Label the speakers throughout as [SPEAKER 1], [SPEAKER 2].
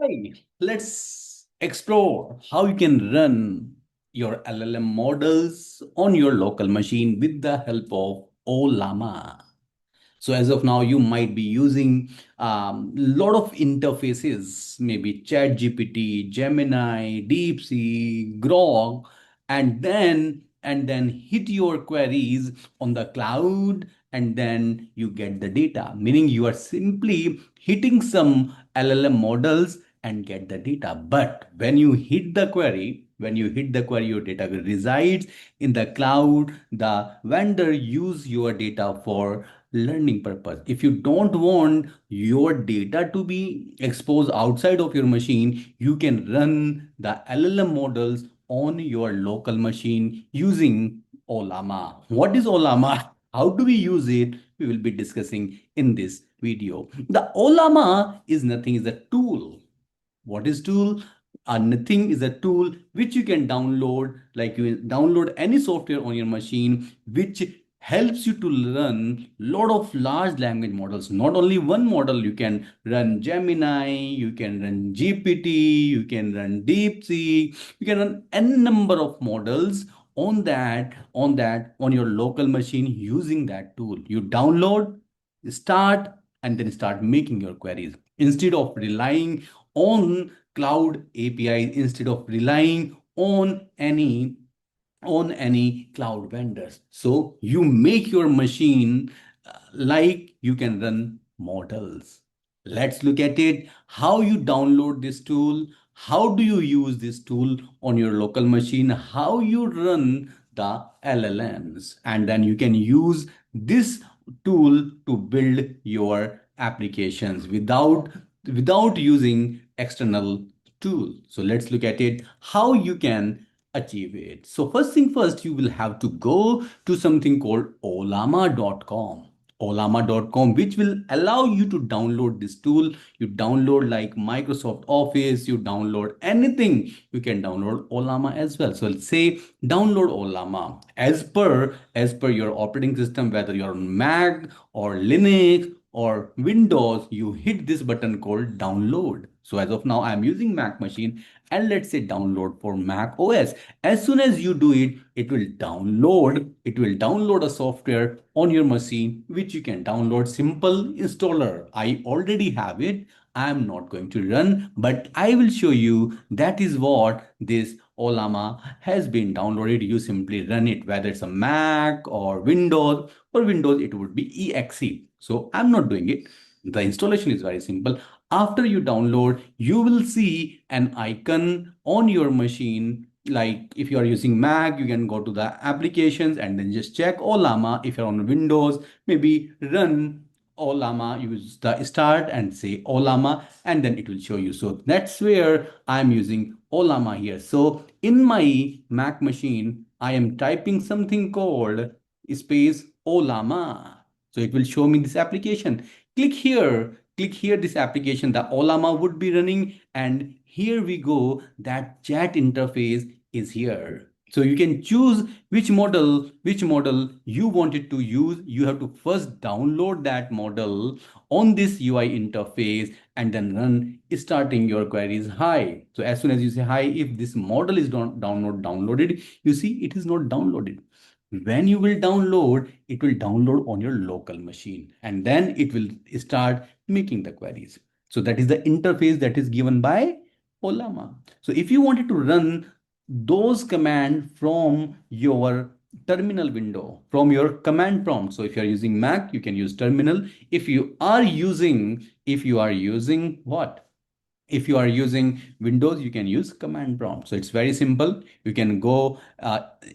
[SPEAKER 1] Hi, let's explore how you can run your LLM models on your local machine with the help of Ollama. So as of now, you might be using a lot of interfaces, maybe ChatGPT, Gemini, DeepSeek, Grok, and then hit your queries on the cloud, and then you get the data. Meaning you are simply hitting some LLM models and get the data. But when you hit the query, your data resides in the cloud. The vendor use your data for learning purpose. If you don't want your data to be exposed outside of your machine, you can run the LLM models on your local machine using Ollama. What is Ollama? How do we use it? We will be discussing in this video. The Ollama is nothing, is a tool. What is tool? Nothing is a tool which you can download, like you download any software on your machine, which helps you to run lot of large language models. Not only one model, you can run Gemini, you can run GPT, you can run DeepSeek, you can run n number of models on your local machine using that tool. You download, start, and then start making your queries instead of relying on cloud APIs, instead of relying on any cloud vendors. So you make your machine like you can run models. Let's look at it. How you download this tool, how do you use this tool on your local machine, how you run the LLMs, and then you can use this tool to build your applications without using external tool. So let's look at it, how you can achieve it. So first thing first, you will have to go to something called ollama.com. Ollama.com, which will allow you to download this tool. You download like Microsoft Office, you download anything, you can download Ollama as well. So let's say download Ollama as per your operating system, whether you're on Mac or Linux or Windows, you hit this button called download. So as of now, I'm using Mac machine, and let's say download for Mac OS. As soon as you do it, it will download a software on your machine, which you can download. Simple installer. I already have it. I'm not going to run, but I will show you that is what this Ollama has been downloaded. You simply run it, whether it's a Mac or Windows. For Windows, it would be exe. So I'm not doing it. The installation is very simple. After you download, you will see an icon on your machine. Like if you are using Mac, you can go to the applications and then just check Ollama. If you're on Windows, maybe run Ollama, use the start and say Ollama, and then it will show you. So that's where I'm using Ollama here. So in my Mac machine, I am typing something called space Ollama. So it will show me this application. Click here, this application, the Ollama would be running, and here we go, that chat interface is here. So you can choose which model you wanted to use. You have to first download that model on this UI interface and then run starting your queries. Hi. So as soon as you say hi, if this model is not downloaded, you see it is not downloaded. When you will download, it will download on your local machine, and then it will start making the queries. So that is the interface that is given by Ollama. So if you wanted to run those commands from your terminal window, from your command prompt, so if you are using Mac, you can use terminal. If you are using what? If you are using Windows, you can use command prompt. So it's very simple. You can go,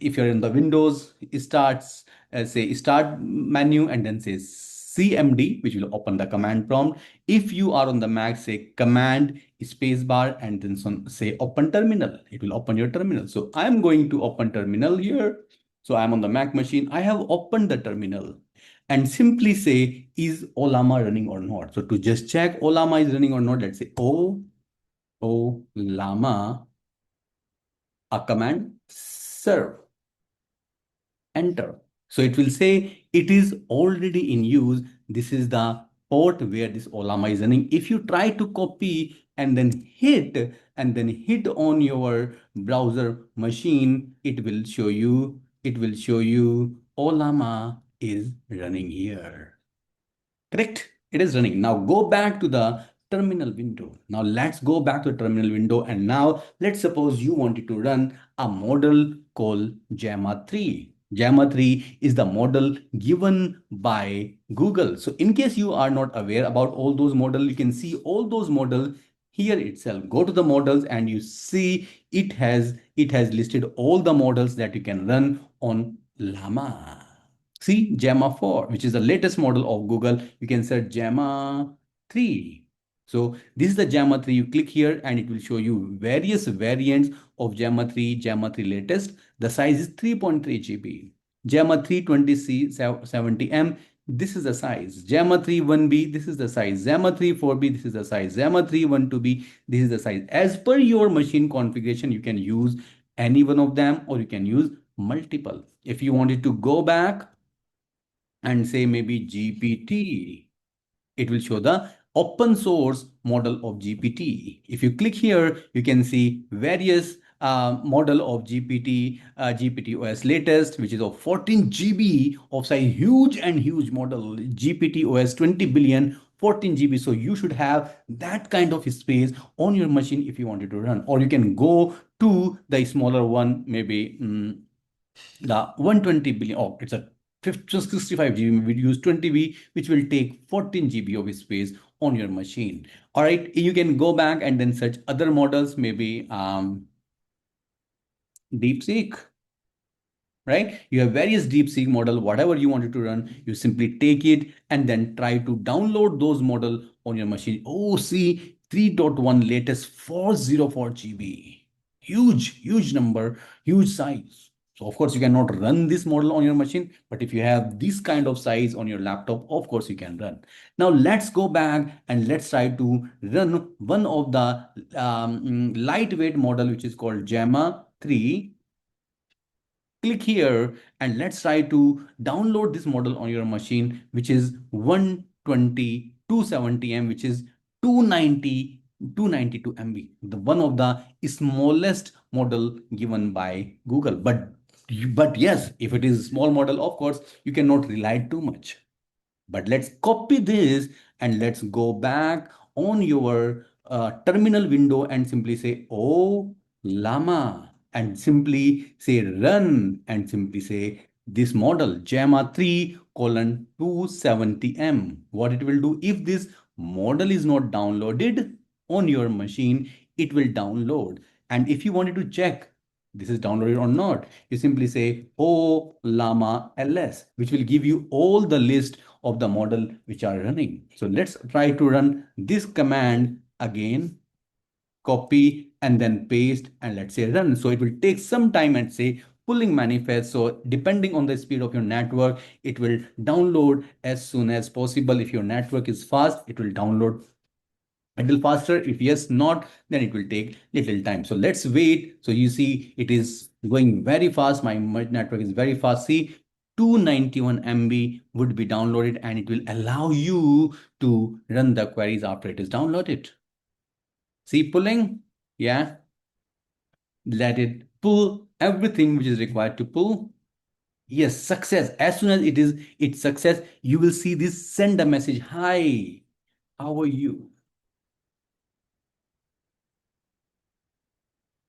[SPEAKER 1] if you're in the Windows, it starts, say start menu, and then say CMD, which will open the command prompt. If you are on the Mac, say command space bar, and then say open terminal. It will open your terminal. So I'm going to open terminal here. So I'm on the Mac machine. I have opened the terminal and simply say, is Ollama running or not? So to just check Ollama is running or not, let's say Ollama, a command serve, enter. So it will say it is already in use. This is the port where this Ollama is running. If you try to copy and then hit on your browser machine, it will show you Ollama is running here. Correct? It is running. Now go back to the terminal window. Now let's go back to the terminal window. And now let's suppose you wanted to run a model called JAMA 3. JAMA 3 is the model given by Google. So in case you are not aware about all those models, you can see all those models here itself. Go to the models and you see it has listed all the models that you can run on Llama. See JAMA 4, which is the latest model of Google. You can search JAMA 3. So this is the JAMA 3. You click here and it will show you various variants of JAMA 3, JAMA 3 latest. The size is 3.3 GB. JAMA 320C 70M. This is the size. JAMA 3 1B. This is the size. JAMA 3 4B. This is the size. JAMA 3 12B. This is the size. As per your machine configuration, you can use any one of them or you can use multiple. If you wanted to go back and say maybe GPT, it will show the open source model of GPT. If you click here, you can see various model of GPT OS latest, which is of 14 GB of size, huge and huge model, GPT OS 20 billion, 14 GB. So you should have that kind of space on your machine if you wanted to run, or you can go to the smaller one, maybe the 120 billion. Oh, it's a 65 GB. We use 20B, which will take 14 GB of space on your machine. All right, you can go back and then search other models, maybe DeepSeek, right? You have various DeepSeek model, whatever you wanted to run, you simply take it and then try to download those model on your machine. Oh, see, 3.1 latest 404 GB. Huge number, huge size. So of course you cannot run this model on your machine, but if you have this kind of size on your laptop, of course you can run. Now let's go back and let's try to run one of the lightweight model, which is called JAMA 3. Click here and let's try to download this model on your machine, which is 120 270M, which is 290 292 MB, the one of the smallest model given by Google. But yes, if it is small model, of course you cannot rely too much. But let's copy this and let's go back on your terminal window and simply say, oh, llama, and simply say run and simply say this model, JAMA 3 colon 270M. What it will do, if this model is not downloaded on your machine, it will download. And if you wanted to check this is downloaded or not, you simply say Ollama LS, which will give you all the list of the model which are running. So let's try to run this command again, copy and then paste, and let's say run. So it will take some time and say pulling manifest. So depending on the speed of your network, it will download as soon as possible. If your network is fast, it will download a little faster. If yes, not, then it will take little time. So let's wait. So you see it is going very fast. My network is very fast. See, 291 MB would be downloaded and it will allow you to run the queries after it is downloaded. See pulling? Yeah. Let it pull everything which is required to pull. Yes, success. As soon as it's success, you will see this send a message. Hi, how are you?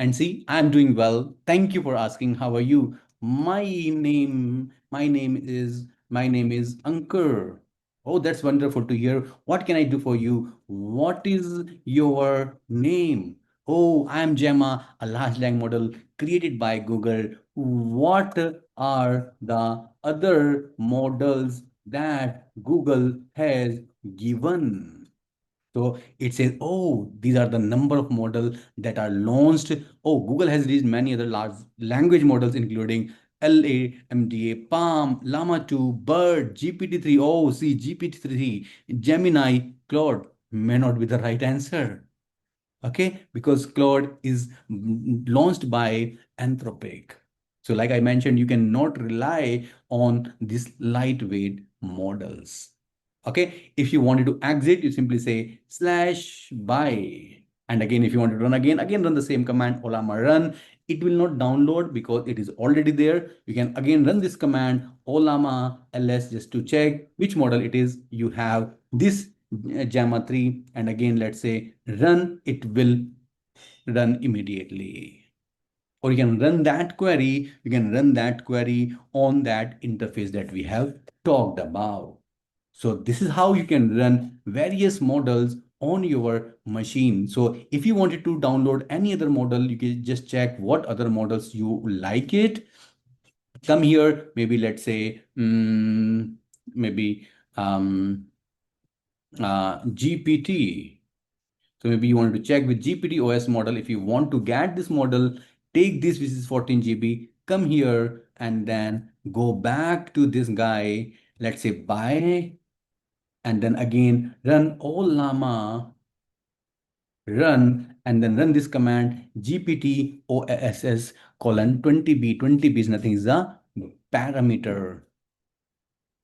[SPEAKER 1] And see, I'm doing well. Thank you for asking. How are you? My name is Ankur. Oh, that's wonderful to hear. What can I do for you? What is your name? Oh, I'm Gemma, a large language model created by Google. What are the other models that Google has given? So it says, oh, these are the number of models that are launched. Oh, Google has released many other large language models, including LAMDA, Palm, Llama 2, Bird, GPT-3. Oh, see, GPT-3, Gemini, Claude may not be the right answer. Okay, because Claude is launched by Anthropic. So like I mentioned, you cannot rely on these lightweight models. Okay, if you wanted to exit, you simply say slash buy. And again, if you want to run again run the same command, Ollama run. It will not download because it is already there. You can again run this command, Ollama ls, just to check which model it is. You have this JAMA 3, and again, let's say run, it will run immediately. Or you can run that query, on that interface that we have talked about. So this is how you can run various models on your machine. So if you wanted to download any other model, you can just check what other models you like it. Come here, maybe let's say maybe GPT. So maybe you want to check with GPT OS model. If you want to get this model, take this, which is 14 GB, come here and then go back to this guy. Let's say buy, and then again run Ollama run, and then run this command GPT OSS colon 20B. 20B is nothing, is a parameter,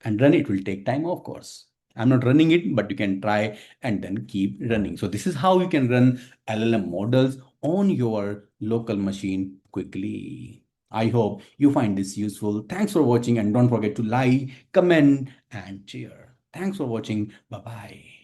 [SPEAKER 1] and run. It will take time, of course. I'm not running it, but you can try and then keep running. So this is how you can run LLM models on your local machine quickly. I hope you find this useful. Thanks for watching, and don't forget to like, comment, and share. Thanks for watching. Bye bye.